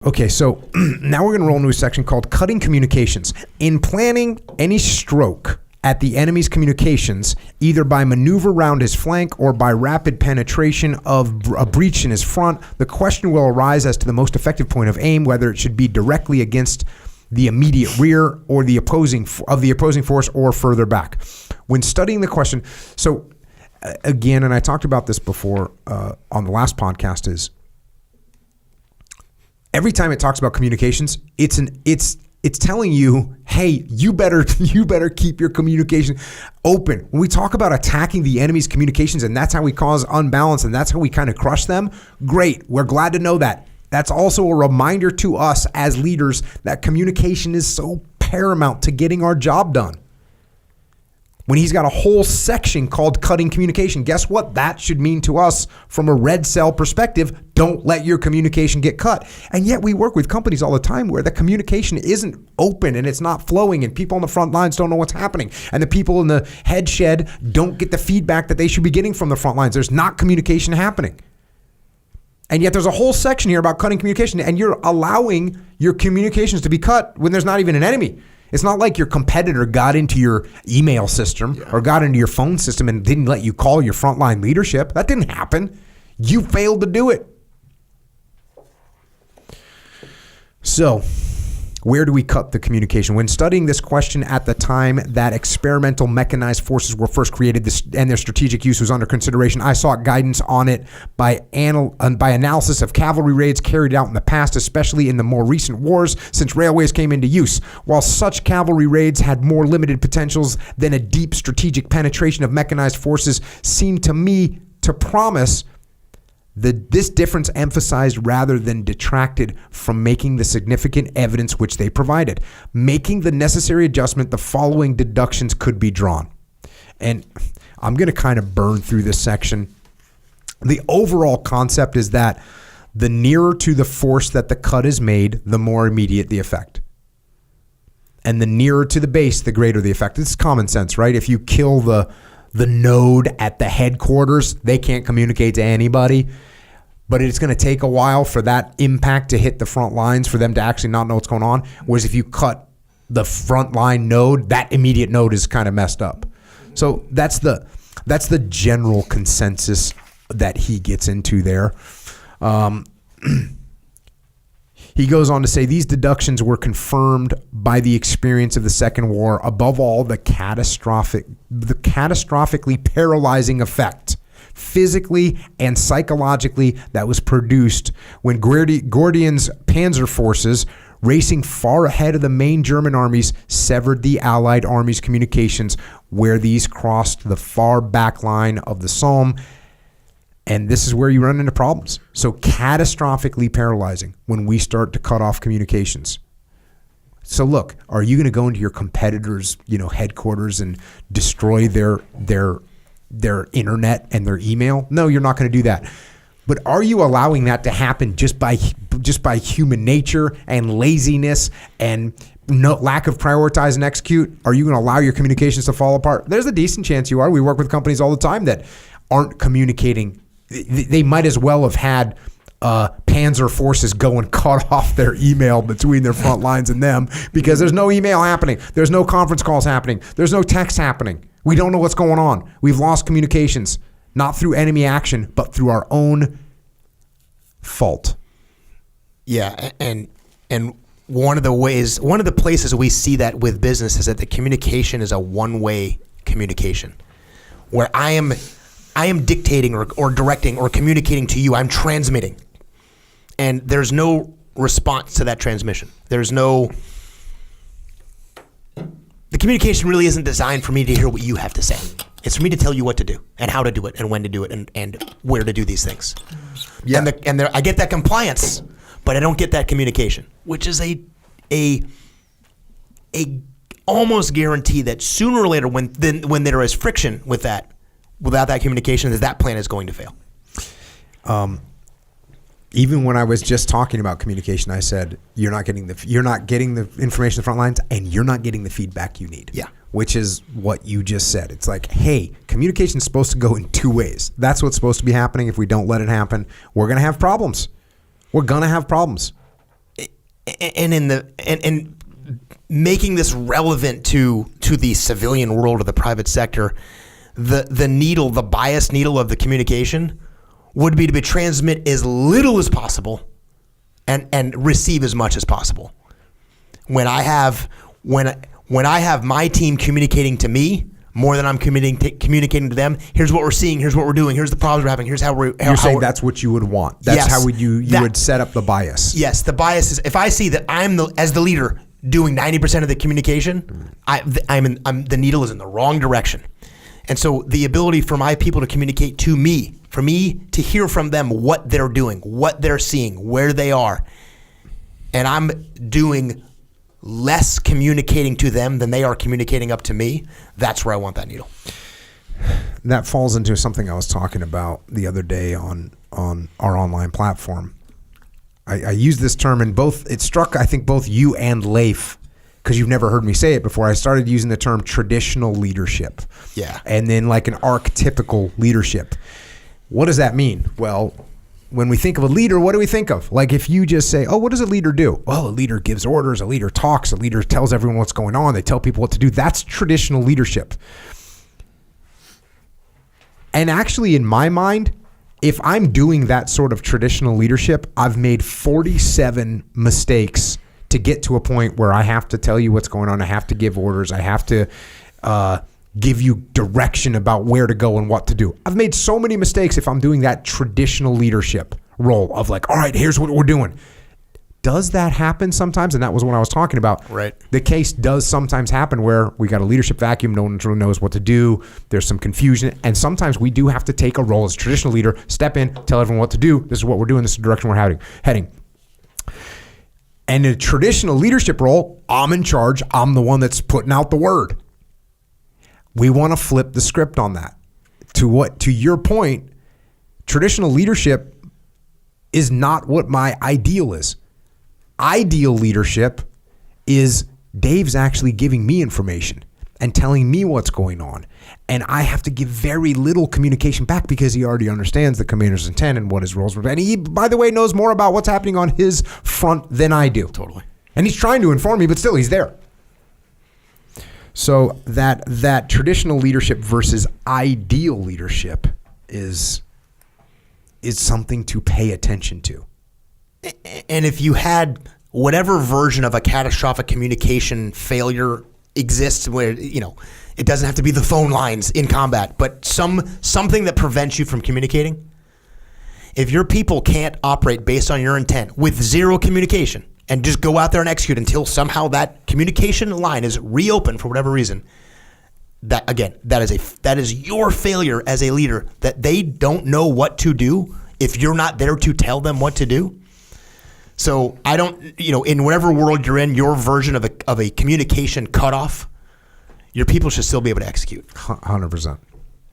Okay, so now we're going to roll into a section called Cutting Communications. In planning any stroke at the enemy's communications, either by maneuver round his flank or by rapid penetration of a breach in his front, the question will arise as to the most effective point of aim, whether it should be directly against the immediate rear or the opposing force or further back. When studying the question, so again, and I talked about this before on the last podcast, is every time it talks about communications, it's telling you, hey, you better keep your communication open. When we talk about attacking the enemy's communications and that's how we cause unbalance and that's how we kind of crush them, great. We're glad to know that. That's also a reminder to us as leaders that communication is so paramount to getting our job done. When he's got a whole section called Cutting Communication, guess what that should mean to us from a red cell perspective? Don't let your communication get cut. And yet we work with companies all the time where the communication isn't open and it's not flowing and people on the front lines don't know what's happening. And the people in the head shed don't get the feedback that they should be getting from the front lines. There's not communication happening. And yet there's a whole section here about cutting communication, and you're allowing your communications to be cut when there's not even an enemy. It's not like your competitor got into your email system or got into your phone system and didn't let you call your frontline leadership. That didn't happen. You failed to do it. So, where do we cut the communication? When studying this question at the time that experimental mechanized forces were first created and their strategic use was under consideration, I sought guidance on it by analysis of cavalry raids carried out in the past, especially in the more recent wars since railways came into use. While such cavalry raids had more limited potentials than a deep strategic penetration of mechanized forces, seemed to me to promise this difference emphasized rather than detracted from making the significant evidence which they provided. Making the necessary adjustment, the following deductions could be drawn. And I'm going to kind of burn through this section. The overall concept is that the nearer to the force that the cut is made, the more immediate the effect. And the nearer to the base, the greater the effect. It's common sense, right? If you kill the node at the headquarters, they can't communicate to anybody. But it's going to take a while for that impact to hit the front lines for them to actually not know what's going on. Whereas if you cut the front line node, that immediate node is kind of messed up. So that's the general consensus that he gets into there. He goes on to say these deductions were confirmed by the experience of the Second War. Above all, the catastrophically paralyzing effect, physically and psychologically, that was produced when Gordion's panzer forces, racing far ahead of the main German armies, severed the Allied armies' communications where these crossed the far back line of the Somme. And this is where you run into problems. So catastrophically paralyzing when we start to cut off communications. So look, are you going to go into your competitors' headquarters and destroy their internet and their email? No, you're not going to do that. But are you allowing that to happen just by human nature and laziness and lack of prioritize and execute? Are you going to allow your communications to fall apart? There's a decent chance you are. We work with companies all the time that aren't communicating. They might as well have had panzer forces go and cut off their email between their front lines and them, because there's no email happening. There's no conference calls happening. There's no text happening. We don't know what's going on. We've lost communications, not through enemy action, but through our own fault. Yeah, and one of the places we see that with business is that the communication is a one-way communication, where I am dictating or directing or communicating to you. I'm transmitting. And there's no response to that transmission. The communication really isn't designed for me to hear what you have to say. It's for me to tell you what to do and how to do it and when to do it and where to do these things. Yeah. And I get that compliance, but I don't get that communication, which is a almost guarantee that sooner or later when there is friction with that, without that communication, that plan is going to fail. Even when I was just talking about communication, I said you're not getting the information in the front lines, and you're not getting the feedback you need. Yeah, which is what you just said. It's like, hey, communication is supposed to go in two ways. That's what's supposed to be happening. If we don't let it happen, we're gonna have problems. and making this relevant to the civilian world or the private sector, the bias needle of the communication would be to transmit as little as possible and receive as much as possible. When I have my team communicating to me more than I'm communicating to them, here's what we're seeing, here's what we're doing, here's the problems we're having, here's how we're... You're saying that's what you would want. That's how you would set up the bias. Yes, the bias is, if I see that as the leader doing 90% of the communication, the needle is in the wrong direction. And so the ability for my people to communicate to me, for me to hear from them what they're doing, what they're seeing, where they are, and I'm doing less communicating to them than they are communicating up to me, that's where I want that needle. That falls into something I was talking about the other day on our online platform. I used this term in both, it struck I think both you and Leif, because you've never heard me say it before. I started using the term traditional leadership. Yeah. And then like an archetypical leadership. What does that mean? Well, when we think of a leader, what do we think of? Like if you just say, oh, what does a leader do? Well, a leader gives orders, a leader talks, a leader tells everyone what's going on, they tell people what to do. That's traditional leadership. And actually, in my mind, if I'm doing that sort of traditional leadership, I've made 47 mistakes to get to a point where I have to tell you what's going on. I have to give orders. I have to give you direction about where to go and what to do. I've made so many mistakes if I'm doing that traditional leadership role of like, all right, here's what we're doing. Does that happen sometimes? And that was what I was talking about. Right. The case does sometimes happen where we got a leadership vacuum. No one really knows what to do. There's some confusion. And sometimes we do have to take a role as a traditional leader, step in, tell everyone what to do. This is what we're doing. This is the direction we're heading. And in a traditional leadership role, I'm in charge. I'm the one that's putting out the word. We want to flip the script on that. To your point, traditional leadership is not what my ideal is. Ideal leadership is Dave's actually giving me information and telling me what's going on. And I have to give very little communication back because he already understands the commander's intent and what his roles were. And he, by the way, knows more about what's happening on his front than I do. Totally. And he's trying to inform me, but still he's there. So that traditional leadership versus ideal leadership is something to pay attention to. And if you had whatever version of a catastrophic communication failure exists where, it doesn't have to be the phone lines in combat, but something that prevents you from communicating. If your people can't operate based on your intent with zero communication and just go out there and execute until somehow that communication line is reopened for whatever reason, that is your failure as a leader, that they don't know what to do if you're not there to tell them what to do. So I don't, in whatever world you're in, your version of a communication cutoff, your people should still be able to execute. 100%.